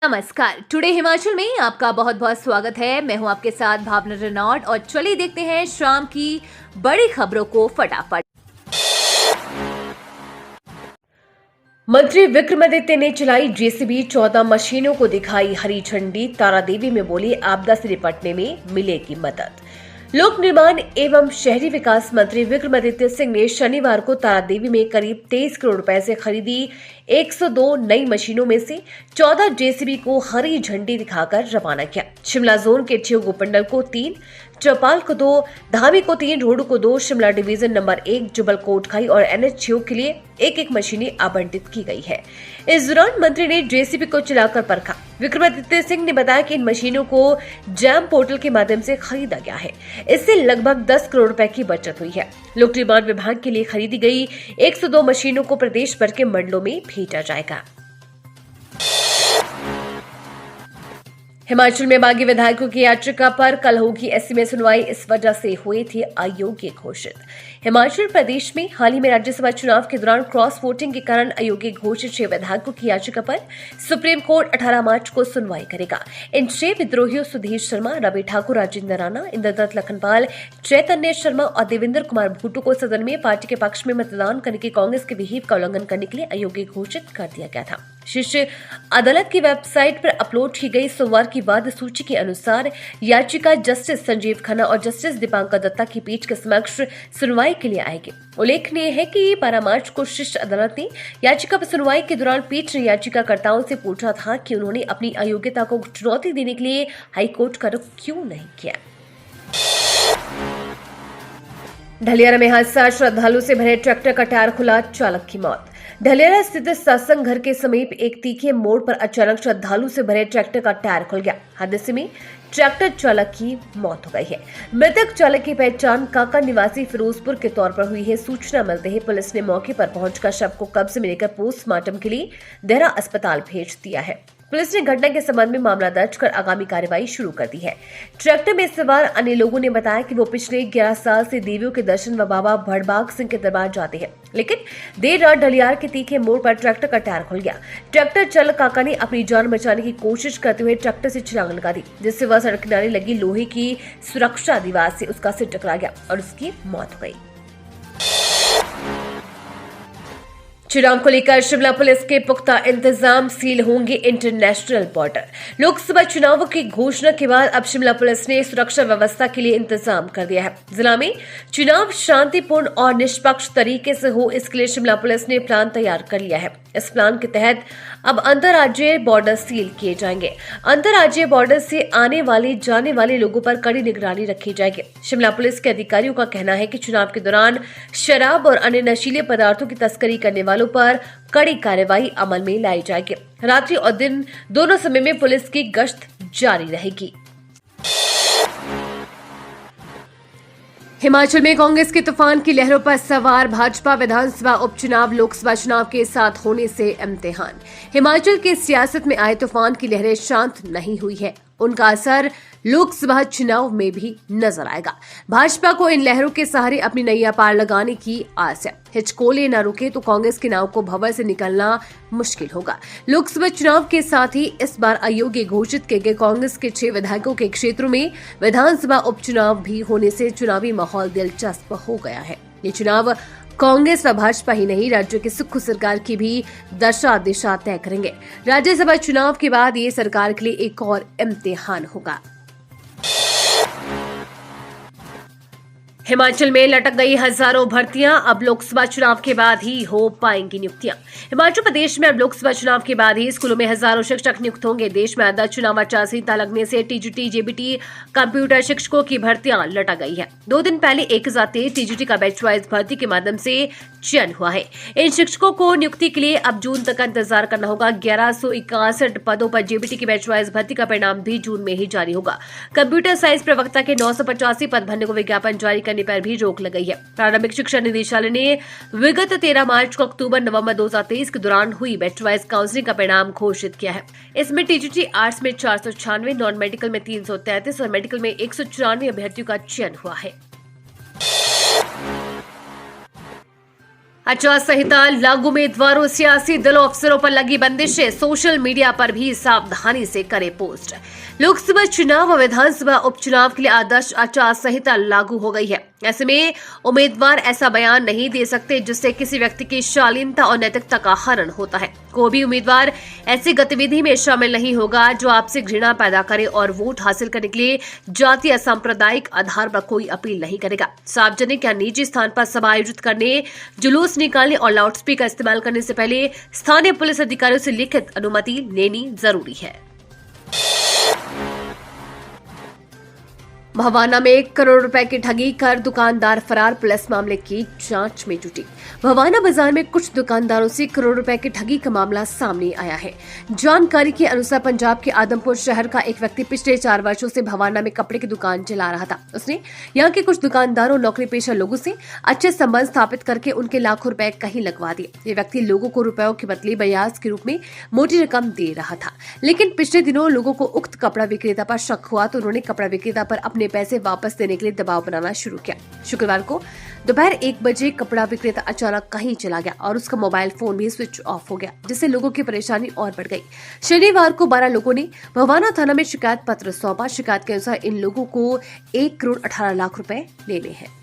नमस्कार। टुडे हिमाचल में आपका बहुत बहुत स्वागत है। मैं हूं आपके साथ भावना रेनॉल्ड और चलिए देखते हैं शाम की बड़ी खबरों को फटाफट। मंत्री विक्रमादित्य ने चलाई जेसीबी, 14 मशीनों को दिखाई हरी झंडी। तारादेवी में बोली आपदा से निपटने में मिलेगी मदद। लोक निर्माण एवं शहरी विकास मंत्री विक्रमादित्य सिंह ने शनिवार को तारादेवी में करीब 23 करोड़ रुपए से खरीदी 102 नई मशीनों में से 14 जेसीबी को हरी झंडी दिखाकर रवाना किया। शिमला जोन के ठियोग उपमंडल को 3, चौपाल को 2, धामी को 3, रोहडू को 2, शिमला डिवीजन नंबर 1, जुबल कोटखाई और NH ठियोग के लिए एक मशीनें आवंटित की गई है। इस दौरान मंत्री ने जेसीबी को चलाकर परखा। विक्रमादित्य सिंह ने बताया कि इन मशीनों को जैम पोर्टल के माध्यम से खरीदा गया है। इससे लगभग 10 करोड़ रुपए की बचत हुई है। लोक निर्माण विभाग के लिए खरीदी गई 102 मशीनों को प्रदेश भर के मंडलों में भेजा जाएगा। हिमाचल में बागी विधायकों की याचिका पर कल होगी ऐसी में सुनवाई, इस वजह से हुए थे अयोग्य घोषित। हिमाचल प्रदेश में हाल ही में राज्यसभा चुनाव के दौरान क्रॉस वोटिंग के कारण अयोग्य घोषित 6 विधायकों की याचिका पर सुप्रीम कोर्ट 18 मार्च को सुनवाई करेगा। इन 6 विद्रोहियों सुधीर शर्मा, रवि ठाकुर, राजेंद्र राणा, इंद्रदत्त लखनपाल, चैतन्य शर्मा और देवेंद्र कुमार भुट्टो को सदन में पार्टी के पक्ष में मतदान करने की कांग्रेस के विहिप का उल्लंघन करने के लिए अयोग्य घोषित कर दिया गया था। शीर्ष अदालत की वेबसाइट पर अपलोड की गई सोमवार की वाद सूची के अनुसार याचिका जस्टिस संजीव खन्ना और जस्टिस दीपांकर दत्ता की पीठ के समक्ष सुनवाई के लिए आएगी। उल्लेखनीय है कि 12 मार्च को शीर्ष अदालत ने याचिका पर सुनवाई के दौरान पीठ ने याचिकाकर्ताओं से पूछा था कि उन्होंने अपनी अयोग्यता को चुनौती देने के लिए हाईकोर्ट का रुख क्यों नहीं किया। ढलियारा में हादसा, श्रद्धालु से भरे ट्रैक्टर का टायर खुला, चालक की मौत। ढलियारा स्थित सत्संग घर के समीप एक तीखे मोड़ पर अचानक श्रद्धालु से भरे ट्रैक्टर का टायर खुल गया। हादसे में ट्रैक्टर चालक की मौत हो गई है। मृतक चालक की पहचान काका निवासी फिरोजपुर के तौर पर हुई है। सूचना मिलते ही पुलिस ने मौके पर पहुंचकर शव को कब्जे में लेकर पोस्टमार्टम के लिए देहरा अस्पताल भेज दिया है। पुलिस ने घटना के संबंध में मामला दर्ज कर आगामी कार्रवाई शुरू कर दी है। ट्रैक्टर में सवार अन्य लोगों ने बताया कि वो पिछले 11 साल से देवियों के दर्शन व बाबा भड़बाग सिंह के दरबार जाते हैं, लेकिन देर रात ढलियार के तीखे मोड़ पर ट्रैक्टर का टायर खुल गया। ट्रैक्टर चालक काका ने अपनी जान बचाने की कोशिश करते हुए ट्रैक्टर से छलांग लगा दी, जिससे वह सड़क किनारे लगी लोहे की सुरक्षा दीवार से उसका सिर टकरा गया और उसकी मौत हो गई। चुनाव को लेकर शिमला पुलिस के पुख्ता इंतजाम, सील होंगे इंटरनेशनल बॉर्डर। लोकसभा चुनावों की घोषणा के बाद अब शिमला पुलिस ने सुरक्षा व्यवस्था के लिए इंतजाम कर दिया है। जिला में चुनाव शांतिपूर्ण और निष्पक्ष तरीके से हो, इसके लिए शिमला पुलिस ने प्लान तैयार कर लिया है। इस प्लान के तहत अब अंतर्राज्यीय बॉर्डर सील किए जाएंगे। अंतर्राज्यीय बॉर्डर से आने वाले जाने वाले लोगों पर कड़ी निगरानी रखी जाएगी। शिमला पुलिस के अधिकारियों का कहना है कि चुनाव के दौरान शराब और अन्य नशीले पदार्थों की तस्करी करने वालों पर कड़ी कार्रवाई अमल में लाई जाएगी। रात्रि और दिन दोनों समय में पुलिस की गश्त जारी रहेगी। हिमाचल में कांग्रेस के तूफान की लहरों पर सवार भाजपा, विधानसभा उपचुनाव लोकसभा चुनाव के साथ होने से इम्तिहान। हिमाचल की सियासत में आए तूफान की लहरें शांत नहीं हुई है, उनका असर लोकसभा चुनाव में भी नजर आएगा। भाजपा को इन लहरों के सहारे अपनी नैया पार लगाने की आस है। हिचकोले न रुके तो कांग्रेस के नाव को भंवर से निकलना मुश्किल होगा। लोकसभा चुनाव के साथ ही इस बार अयोग्य घोषित किए गए कांग्रेस के 6 विधायकों के क्षेत्रों में विधानसभा उपचुनाव भी होने से चुनावी माहौल दिलचस्प हो गया है। ये चुनाव कांग्रेस व भाजपा ही नहीं, राज्य की सुख सरकार की भी दशा दिशा तय करेंगे। राज्यसभा चुनाव के बाद ये सरकार के लिए एक और इम्तिहान होगा। हिमाचल में लटक गई हजारों भर्तियां, अब लोकसभा चुनाव के बाद ही हो पाएंगी नियुक्तियां। हिमाचल प्रदेश में अब लोकसभा चुनाव के बाद ही स्कूलों में हजारों शिक्षक नियुक्त होंगे। देश में आदर्श चुनाव आचार संहिता लगने से टीजीटी, जेबीटी, कंप्यूटर शिक्षकों की भर्तियां लटक गई है। 2 दिन पहले 1023 टीजीटी का बैच वाइज भर्ती के माध्यम से चयन हुआ है। इन शिक्षकों को नियुक्ति के लिए अब जून तक का इंतजार करना होगा। 1161 पदों पर जेबीटी की बैच वाइज भर्ती का परिणाम भी जून में ही जारी होगा। कंप्यूटर साइंस प्रवक्ता के 985 पद भरने को विज्ञापन जारी करने पर भी रोक लगाई है। प्रारंभिक शिक्षा निदेशालय ने विगत 13 मार्च को अक्टूबर-नवंबर 2023 के दौरान हुई बैच वाइज काउंसलिंग का परिणाम घोषित किया है। इसमें टीजीटी आर्ट्स में 496, नॉन मेडिकल में 333 और मेडिकल में 194 अभ्यर्थियों का चयन हुआ है। आचार संहिता लागू, उम्मीदवारों, सियासी दलों, अफसरों पर लगी बंदिशें, सोशल मीडिया पर भी सावधानी से करें पोस्ट। लोकसभा चुनाव और विधानसभा उपचुनाव के लिए आदर्श आचार संहिता लागू हो गई है। ऐसे में उम्मीदवार ऐसा बयान नहीं दे सकते जिससे किसी व्यक्ति की शालीनता और नैतिकता का हनन होता है। कोई भी उम्मीदवार ऐसी गतिविधि में शामिल नहीं होगा जो आपसे घृणा पैदा करे और वोट हासिल करने के लिए जाति या सांप्रदायिक आधार पर कोई अपील नहीं करेगा। सार्वजनिक या निजी स्थान पर सभा आयोजित करने, जुलूस निकालने और लाउडस्पीकर इस्तेमाल करने से पहले स्थानीय पुलिस अधिकारियों से लिखित अनुमति लेनी जरूरी है। भवाना में 1 करोड़ रुपए की ठगी कर दुकानदार फरार, पुलिस मामले की जांच में जुटी। भवाना बाजार में कुछ दुकानदारों से करोड़ रुपए की ठगी का मामला सामने आया है। जानकारी के अनुसार पंजाब के आदमपुर शहर का एक व्यक्ति पिछले 4 वर्षों से भवाना में कपड़े की दुकान चला रहा था। उसने यहाँ के कुछ दुकानदारों, नौकरी पेशा लोगों से अच्छे संबंध स्थापित करके उनके लाखों रुपए कहीं लगवा दिए। ये व्यक्ति लोगों को रुपयों के बदले ब्याज के रूप में मोटी रकम दे रहा था, लेकिन पिछले दिनों लोगों को उक्त कपड़ा विक्रेता पर शक हुआ तो उन्होंने कपड़ा विक्रेता पर अपने पैसे वापस देने के लिए दबाव बनाना शुरू किया। शुक्रवार को दोपहर 1 बजे कपड़ा विक्रेता अचानक कहीं चला गया और उसका मोबाइल फोन भी स्विच ऑफ हो गया, जिससे लोगों की परेशानी और बढ़ गई। शनिवार को 12 लोगों ने भवाना थाना में शिकायत पत्र सौंपा। शिकायत के अनुसार इन लोगों को 1 करोड़ 18 लाख रुपए लेने हैं।